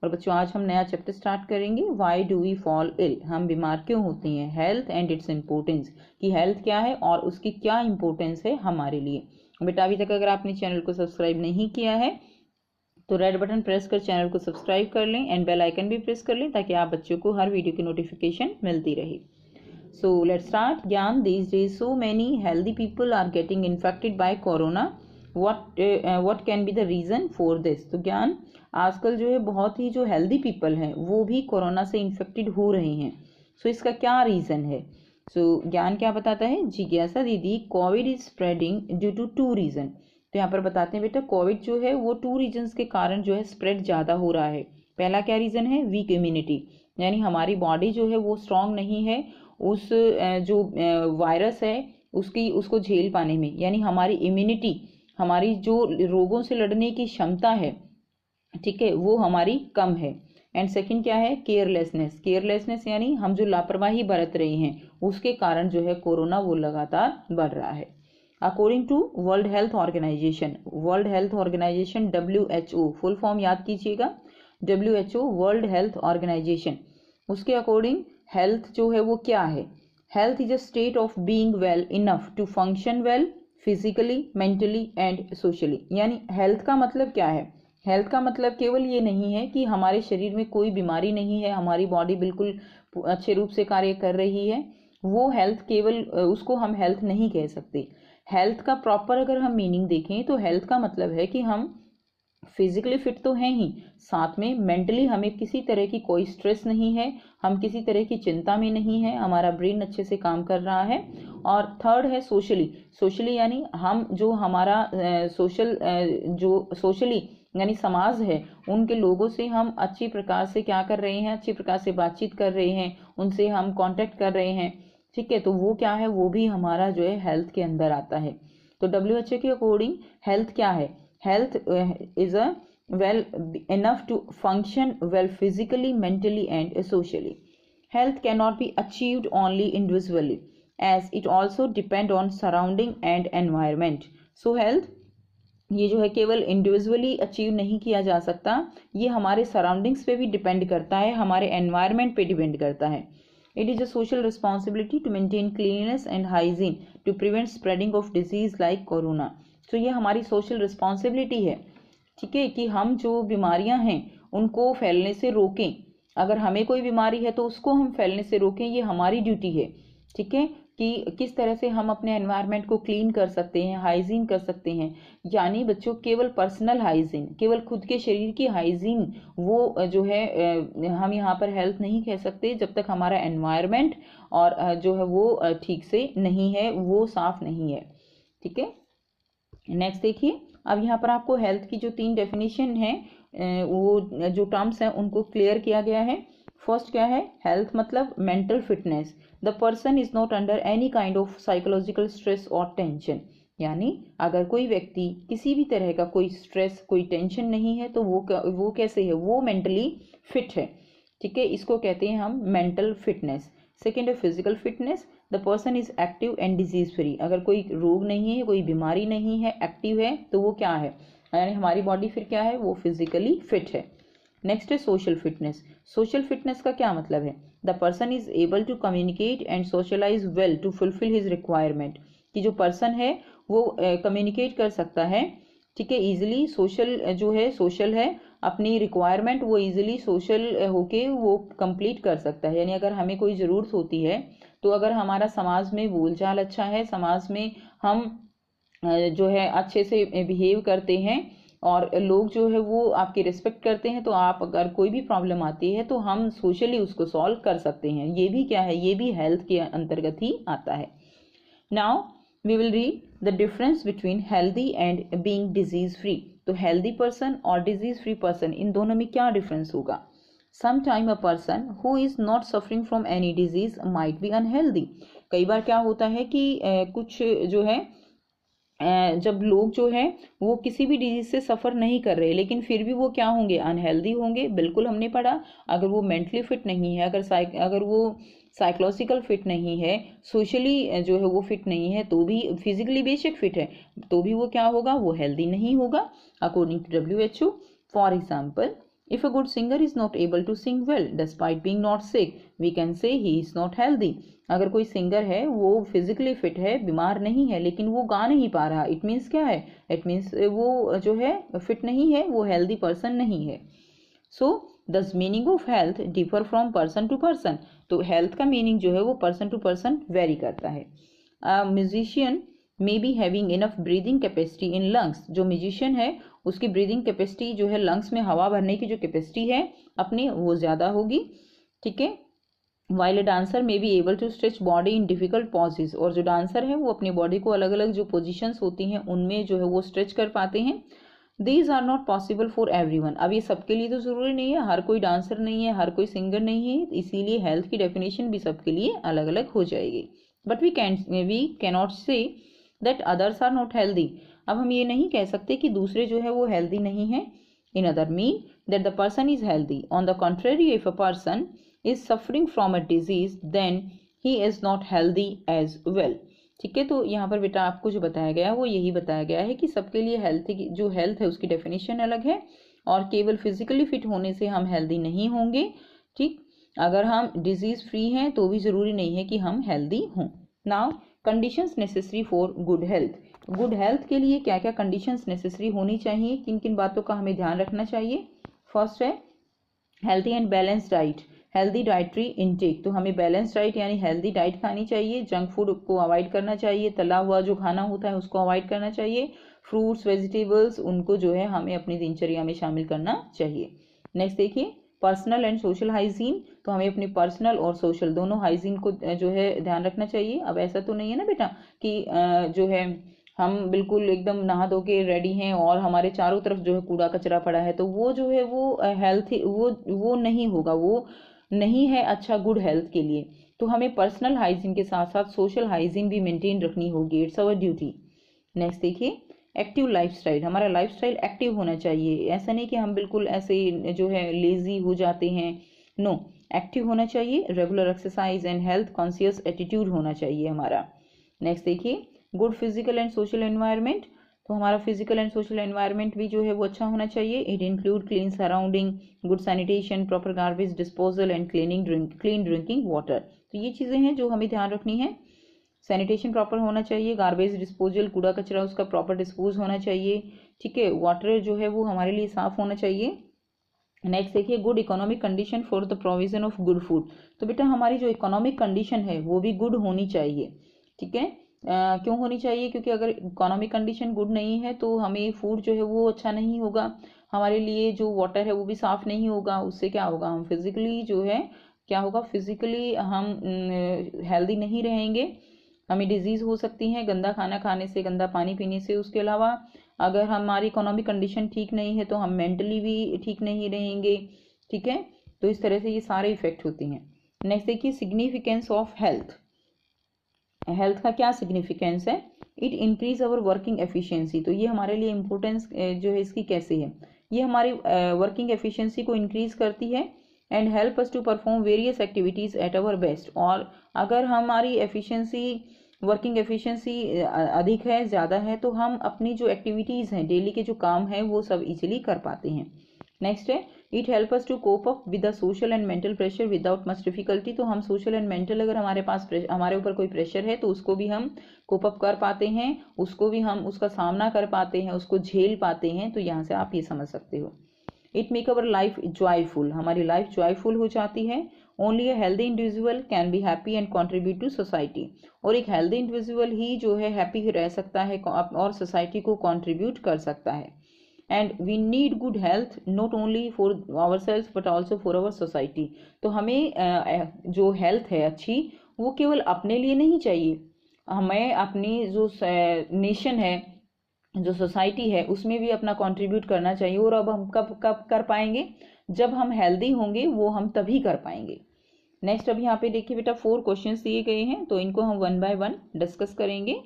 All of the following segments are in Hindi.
और बच्चों आज हम नया चैप्टर स्टार्ट करेंगे, why do we fall ill, हम बीमार क्यों होते हैं, हेल्थ एंड इट्स इम्पोर्टेंस, कि हेल्थ क्या है और उसकी क्या इम्पोर्टेंस है हमारे लिए। बेटा अभी तक अगर आपने चैनल को सब्सक्राइब नहीं किया है तो रेड बटन प्रेस कर चैनल को सब्सक्राइब कर लें एंड बेल आइकन भी प्रेस कर लें ताकि आप बच्चों को हर वीडियो की नोटिफिकेशन मिलती रहे। So let's start. Gyan, these days so many healthy people are getting infected by corona. What can be the reason for this? तो ज्ञान आजकल जो है बहुत ही जो हेल्दी पीपल हैं वो भी कोरोना से इन्फेक्टेड हो रहे हैं। सो इसका क्या रीज़न है? सो ज्ञान क्या बताता है? जिज्ञासा दीदी, Covid is spreading due to two reason. तो यहाँ पर बताते हैं बेटा कोविड जो है वो टू रीजन्स के कारण जो है स्प्रेड ज़्यादा हो रहा है। पहला क्या रीज़न है? वीक इम्यूनिटी, यानी हमारी बॉडी जो है वो स्ट्रांग नहीं है उस जो वायरस है उसको झेल पाने में, यानी हमारी इम्यूनिटी, हमारी जो रोगों से लड़ने की क्षमता है, ठीक है, वो हमारी कम है। एंड सेकंड क्या है? केयरलेसनेस। केयरलेसनेस यानी हम जो लापरवाही बरत रहे हैं उसके कारण जो है कोरोना वो लगातार बढ़ रहा है। According to World Health Organization, World Health Organization WHO, full form याद कीजिएगा, WHO वर्ल्ड हेल्थ ऑर्गेनाइजेशन, उसके अकॉर्डिंग हेल्थ जो है वो क्या है? Health is a state of being well enough to function well physically, mentally and socially. यानी हेल्थ का मतलब क्या है? हेल्थ का मतलब केवल ये नहीं है कि हमारे शरीर में कोई बीमारी नहीं है, हमारी बॉडी बिल्कुल अच्छे रूप से कार्य कर रही है, वो हेल्थ केवल उसको हम हेल्थ नहीं कह सकते। हेल्थ का प्रॉपर अगर हम मीनिंग देखें तो हेल्थ का मतलब है कि हम फिजिकली फिट तो हैं ही, साथ में मेंटली हमें किसी तरह की कोई स्ट्रेस नहीं है, हम किसी तरह की चिंता में नहीं है, हमारा ब्रेन अच्छे से काम कर रहा है। और थर्ड है सोशली। सोशली यानी हम जो हमारा सोशली यानी समाज है उनके लोगों से हम अच्छी प्रकार से क्या कर रहे हैं? अच्छी प्रकार से बातचीत कर रहे हैं, उनसे हम कांटेक्ट कर रहे हैं, ठीक है, तो वो क्या है? वो भी हमारा जो है हेल्थ के अंदर आता है। तो WHO के अकॉर्डिंग हेल्थ क्या है? Health is a well enough to function well physically, mentally and socially. Health cannot be achieved only individually as it also depend on surrounding and environment. So health ये जो है केवल इंडिविजुअली अचीव नहीं किया जा सकता, ये हमारे सराउंडिंग्स पे भी डिपेंड करता है, हमारे एनवायरनमेंट पे डिपेंड करता है। It is a social responsibility to maintain cleanliness and hygiene to prevent spreading of disease like corona. तो ये हमारी सोशल रिस्पॉन्सिबिलिटी है, ठीक है, कि हम जो बीमारियां हैं उनको फैलने से रोकें। अगर हमें कोई बीमारी है तो उसको हम फैलने से रोकें, ये हमारी ड्यूटी है, ठीक है, कि किस तरह से हम अपने एनवायरनमेंट को क्लीन कर सकते हैं, हाइजीन कर सकते हैं। यानी बच्चों केवल पर्सनल हाइजीन, केवल खुद के शरीर की हाइजीन वो जो है हम यहाँ पर हेल्थ नहीं कह सकते जब तक हमारा एनवायरनमेंट और जो है वो ठीक से नहीं है, वो साफ नहीं है, ठीक है। नेक्स्ट देखिए, अब यहाँ पर आपको हेल्थ की जो 3 डेफिनेशन है वो जो टर्म्स हैं उनको क्लियर किया गया है। फर्स्ट क्या है? हेल्थ मतलब mental fitness, the person is not under any kind of psychological stress और टेंशन। यानी अगर कोई व्यक्ति किसी भी तरह का कोई स्ट्रेस, कोई टेंशन नहीं है तो वो कैसे है? वो मेंटली फिट है, ठीक है, इसको कहते हैं हम मेंटल फिटनेस। सेकेंड है physical fitness, the person is active and disease free. अगर कोई रोग नहीं है, कोई बीमारी नहीं है, एक्टिव है, तो वो क्या है? यानी हमारी बॉडी फिर क्या है? वो फिजिकली फिट है। नेक्स्ट है सोशल फिटनेस। सोशल फिटनेस का क्या मतलब है? The person is able to communicate and socialise well to fulfil his requirement. कि जो पर्सन है वो कम्युनिकेट कर सकता है, ठीक है, इजिली, सोशल है, अपनी रिक्वायरमेंट वो इजीली सोशल होके वो कंप्लीट कर सकता है। यानी अगर हमें कोई ज़रूरत होती है तो अगर हमारा समाज में बोलचाल अच्छा है, समाज में हम जो है अच्छे से बिहेव करते हैं और लोग जो है वो आपकी रिस्पेक्ट करते हैं, तो आप अगर कोई भी प्रॉब्लम आती है तो हम सोशली उसको सॉल्व कर सकते हैं। ये भी क्या है? ये भी हेल्थ के अंतर्गत ही आता है। Now we will read the difference between healthy and being disease free. तो हेल्दी पर्सन और डिजीज फ्री पर्सन, इन दोनों में क्या डिफरेंस होगा? Sometime a person who is not suffering from any disease might be unhealthy. कई बार क्या होता है कि कुछ जो है जब लोग जो है वो किसी भी डिजीज से सफ़र नहीं कर रहे लेकिन फिर भी वो क्या होंगे? अनहेल्दी होंगे। बिल्कुल हमने पढ़ा, अगर वो मेंटली फिट नहीं है, अगर वो साइकोलॉजिकल फिट नहीं है, सोशली जो है वो फिट नहीं है, तो भी फिजिकली बेशक फिट है तो भी वो क्या होगा? वो हेल्दी नहीं होगा according to WHO। For example, If a good singer is not able to sing well despite being not sick, we can say he is not healthy. अगर कोई सिंगर है वो फिजिकली फिट है, बीमार नहीं है, लेकिन वो गा नहीं पा रहा, इट मीन्स क्या है? इट मीन्स वो जो है फिट नहीं है, वो हेल्दी पर्सन नहीं है. So the meaning of health differ from person to person. तो हेल्थ का मीनिंग जो है वो पर्सन टू पर्सन वेरी करता है. Musician may be having enough breathing capacity in lungs. जो म्यूजिशियन है उसकी ब्रीदिंग कैपेसिटी जो है, लंग्स में हवा भरने की जो कैपेसिटी है अपनी, वो ज़्यादा होगी. ठीक है. While a dancer may be able to stretch body in difficult poses. और जो डांसर है वो अपनी बॉडी को अलग अलग जो पोजिशंस होती हैं उनमें जो है वो स्ट्रेच कर पाते हैं. These are not possible for everyone. अब ये सबके लिए तो ज़रूरी नहीं है, हर कोई डांसर नहीं है, हर कोई सिंगर नहीं है, इसीलिए हेल्थ की डेफिनेशन भी सबके लिए अलग अलग हो जाएगी. But we cannot say that others are not healthy. अब हम ये नहीं कह सकते कि दूसरे जो है वो हेल्दी नहीं है. In other mean that the person is healthy. On the contrary, if a person is suffering from a disease then he is not healthy as well. ठीक है. तो यहाँ पर बेटा आपको जो बताया गया है वो यही बताया गया है कि सबके लिए हेल्थ की जो हेल्थ है उसकी डेफिनेशन अलग है, और केवल फिजिकली फिट होने से हम हेल्दी नहीं होंगे. ठीक. अगर हम डिजीज फ्री हैं तो भी ज़रूरी नहीं है कि हम हेल्दी हों. Now conditions necessary for good health. Good health के लिए क्या क्या कंडीशंस नेसेसरी होनी चाहिए, किन किन बातों का हमें ध्यान रखना चाहिए. फर्स्ट है healthy and balance diet. Healthy dietary intake. तो हमें बैलेंस डाइट यानी हेल्दी डाइट खानी चाहिए. जंक फूड को अवॉइड करना चाहिए, तला हुआ जो खाना होता है उसको अवॉइड करना चाहिए. फ्रूट्स वेजिटेबल्स उनको जो है हमें अपनी दिनचर्या में शामिल करना चाहिए. नेक्स्ट देखिए पर्सनल एंड सोशल हाइजीन. तो हमें अपनी पर्सनल और सोशल दोनों हाइजीन को जो है ध्यान रखना चाहिए. अब ऐसा तो नहीं है ना बेटा कि जो है हम बिल्कुल एकदम नहा धो के रेडी हैं और हमारे चारों तरफ जो है कूड़ा कचरा पड़ा है, तो वो जो है वो हेल्थ वो नहीं होगा, वो नहीं है अच्छा गुड हेल्थ के लिए. तो हमें पर्सनल हाइजीन के साथ साथ सोशल हाइजीन भी मेंटेन रखनी होगी. It's our duty. नेक्स्ट देखिए एक्टिव लाइफस्टाइल. हमारा लाइफस्टाइल एक्टिव होना चाहिए. ऐसा नहीं कि हम बिल्कुल ऐसे जो है लेजी हो जाते हैं. नो, एक्टिव होना चाहिए. Regular exercise and health conscious attitude होना चाहिए हमारा. नेक्स्ट देखिए good physical and social environment. तो हमारा फिजिकल एंड सोशल एनवायरनमेंट भी जो है वो अच्छा होना चाहिए. It include clean surrounding, good sanitation, proper garbage disposal and clean drinking water. तो ये चीज़ें हैं जो हमें ध्यान रखनी है. सैनिटेशन प्रॉपर होना चाहिए, गार्बेज डिस्पोजल कूड़ा कचरा उसका प्रॉपर डिस्पोज होना चाहिए. ठीक है. वाटर जो है वो हमारे लिए साफ होना चाहिए. नेक्स्ट देखिए good economic condition for the provision of good food. तो बेटा हमारी जो इकोनॉमिक कंडीशन है वो भी गुड होनी चाहिए. ठीक है. क्यों होनी चाहिए? क्योंकि अगर इकोनॉमिक कंडीशन गुड नहीं है तो हमें फूड जो है वो अच्छा नहीं होगा. हमारे लिए जो वाटर है वो भी साफ नहीं होगा. उससे क्या होगा, हम फिजिकली जो है क्या होगा, फिजिकली हम हेल्दी नहीं रहेंगे. हमें डिजीज़ हो सकती हैं गंदा खाना खाने से, गंदा पानी पीने से. उसके अलावा अगर हमारी इकोनॉमिक कंडीशन ठीक नहीं है तो हम मेंटली भी ठीक नहीं रहेंगे. ठीक है. तो इस तरह से ये सारे इफेक्ट होती हैं. नेक्स्ट देखिए सिग्निफिकेंस ऑफ हेल्थ. हेल्थ का क्या सिग्निफिकेंस है? It increase our working efficiency. तो ये हमारे लिए इम्पोर्टेंस जो है इसकी कैसे है, ये हमारी वर्किंग एफिशिएंसी को इंक्रीज करती है. And help us to perform various activities at our best. और अगर हमारी एफिशिएंसी वर्किंग एफिशिएंसी अधिक है, ज़्यादा है, तो हम अपनी जो एक्टिविटीज़ हैं, डेली के जो काम हैं, वो सब इजीली कर पाते हैं. नेक्स्ट है it help us to cope up with the social and mental pressure without much difficulty. तो हम सोशल एंड मेंटल अगर हमारे पास हमारे ऊपर कोई प्रेशर है तो उसको भी हम कोप अप कर पाते हैं, उसको भी हम उसका सामना कर पाते हैं, उसको झेल पाते हैं. तो यहाँ से आप ये समझ सकते हो. It make our life joyful. हमारी लाइफ जॉयफुल हो जाती है. Only a healthy individual can be happy and contribute to society. और एक हेल्दी इंडिविजुअल ही जो है हैप्पी रह सकता है और सोसाइटी को कॉन्ट्रीब्यूट कर सकता है. And we need good health not only for our self but also for our society. तो हमें जो हेल्थ है अच्छी वो केवल अपने लिए नहीं चाहिए, हमें अपनी जो नेशन है, जो सोसाइटी है, उसमें भी अपना कंट्रीब्यूट करना चाहिए. और अब हम कब कब कर पाएंगे? जब हम हेल्दी होंगे, वो हम तभी कर पाएंगे. नेक्स्ट अब यहाँ पे देखिए बेटा 4 क्वेश्चंस दिए गए हैं, तो इनको हम 1 बाय 1 डिस्कस करेंगे.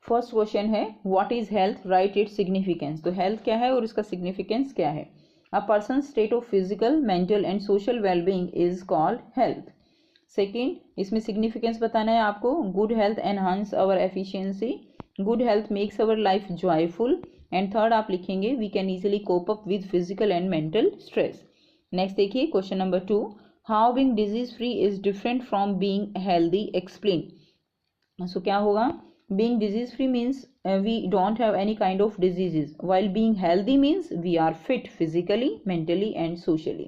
फर्स्ट क्वेश्चन है what is health, write its significance. तो हेल्थ क्या है और इसका सिग्निफिकेंस क्या है? A person state of physical mental and social wellbeing is called health. Second, इसमें सिग्निफिकेंस बताना है आपको. Good health enhance our efficiency. Good health makes our life joyful and third आप लिखेंगे we can easily cope up with physical and mental stress. Next देखिए question number 2, how being disease free is different from being healthy, explain. So क्या होगा, being disease free means we don't have any kind of diseases, while being healthy means we are fit physically, mentally and socially.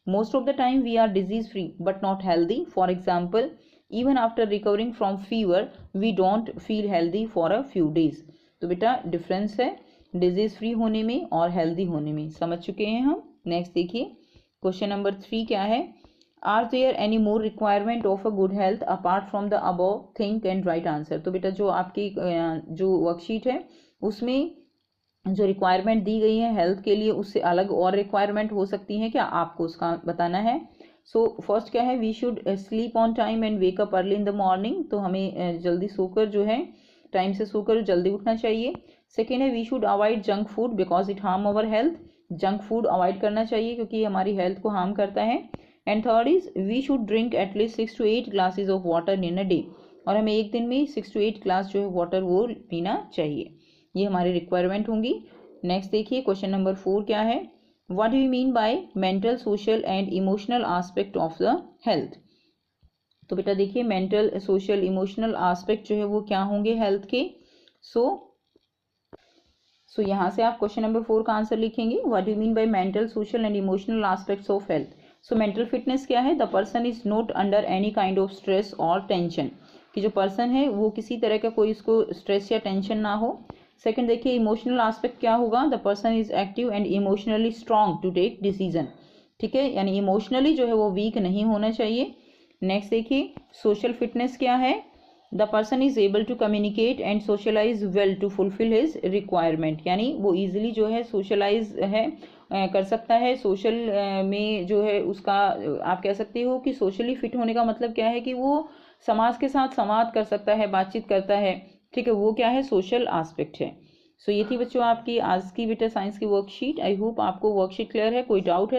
Most of the time we are disease free but not healthy. For example, even after recovering from fever we don't feel healthy for a few days. तो बेटा डिफरेंस है डिजीज फ्री होने में और हेल्दी होने में, समझ चुके हैं हम। नेक्स्ट देखिए क्वेश्चन नंबर 3 क्या है, are there any more requirement of a good health apart from the above, think and write answer. तो बेटा जो आपकी जो वर्कशीट है उसमें जो रिक्वायरमेंट दी गई है हेल्थ के लिए उससे अलग और रिक्वायरमेंट हो सकती हैं क्या, आपको उसका बताना है। सो फर्स्ट क्या है, we should sleep on time and wake up early in the morning. तो हमें जल्दी सोकर जो है टाइम से सोकर जल्दी उठना चाहिए। सेकेंड है we should avoid junk food because it harm our health. Junk food avoid करना चाहिए क्योंकि हमारी हेल्थ को हार्म करता है। And third is we should drink at least 6 to 8 glasses of water in a day. और हमें एक दिन में 6 to 8 ग्लास जो है वाटर वो पीना चाहिए। ये हमारी रिक्वायरमेंट होंगी। नेक्स्ट देखिए क्वेश्चन नंबर 4 क्या है, what do you mean by mental, social and emotional aspect of the health. तो बेटा देखिए मेंटल, सोशल, इमोशनल एस्पेक्ट जो है वो क्या होंगे हेल्थ के। सो यहाँ से आप क्वेश्चन नंबर 4 का आंसर लिखेंगे, what do you mean by mental, social and emotional aspects of health. So mental fitness क्या है, the person is not under any kind of stress और टेंशन, कि जो पर्सन है वो किसी तरह का कोई उसको स्ट्रेस या टेंशन ना हो। सेकंड देखिए इमोशनल एस्पेक्ट क्या होगा, the person is active and emotionally strong to take decision. ठीक है, यानी इमोशनली जो है वो वीक नहीं होना चाहिए। नेक्स्ट देखिए सोशल फिटनेस क्या है, the person is able to communicate and socialise well to fulfil his requirement, यानी वो इजिली जो है सोशलाइज है कर सकता है। सोशल में जो है उसका आप कह सकते हो कि सोशली फिट होने का मतलब क्या है कि वो समाज के साथ संवाद कर सकता है, बातचीत करता है। ठीक है, वो क्या है, सोशल एस्पेक्ट है। सो ये थी बच्चों आपकी आज की बेटा साइंस की वर्कशीट। आई होप आपको वर्कशीट क्लियर है। कोई डाउट है